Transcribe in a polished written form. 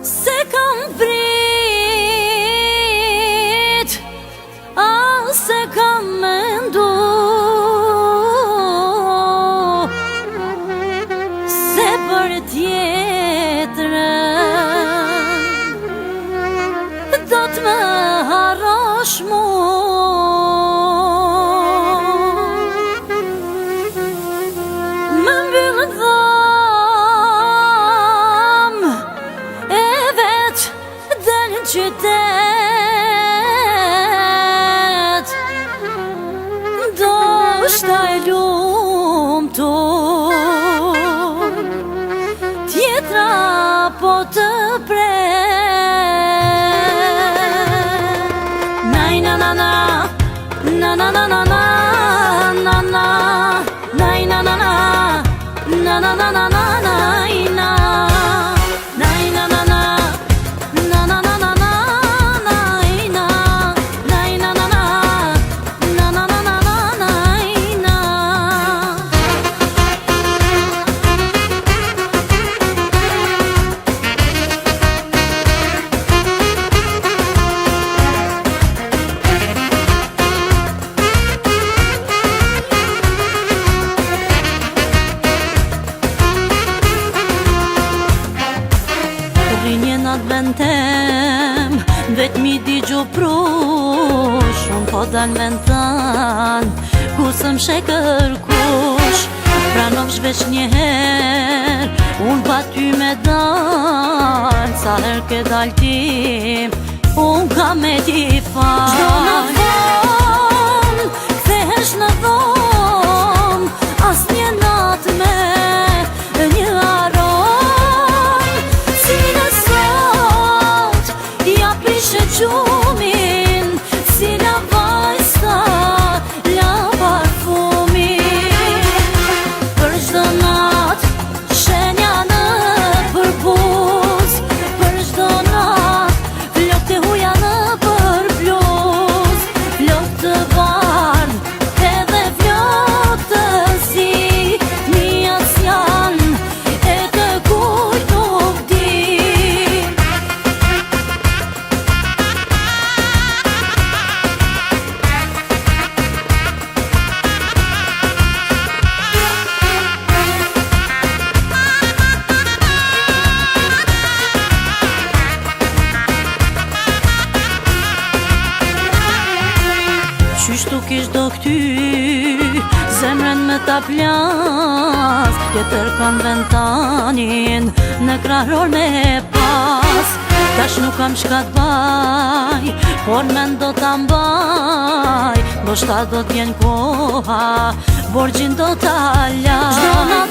se kam prit, se kam mendu, se për tjetrën do t'me harrosh mu. Më mbyllë dham e vet del në qytet, do shta e lumtur, tjetra po të pret. Naj na na na, na na na na na, na na, naj na na na, na na na na na, naj na, naj na na na, na na na na na, naj na, naj na na na, na na na na na, naj na. Rinjen atë ventem, vet mi di gjo prush, unë po dal ventan, ku sëm shekër kush, pranov shvesh njëher, unë pa ty me dal, sa her ke dal tim, unë ka me ti fal. Gjdo në dhom, kthehesh në dhom, as një nat me një aron, si në sot, ja pishe gjumin, si la vajsta, la parfumin. Për gjdo nat, shenja në përbuz, për gjdo nat, flok të huja në përbluz, flok të barn, edhe flok të zi, mijat s'jan, e të kujt nuk di. Qyshtu kish do këty, zemrën me ta plas, tjetër kam ventanin, në krahor me pas. Tash nuk kam shka t'baj, por men do t'a mbaj, do shta do t'jen koha, borgjin do t'a las. Gjdo në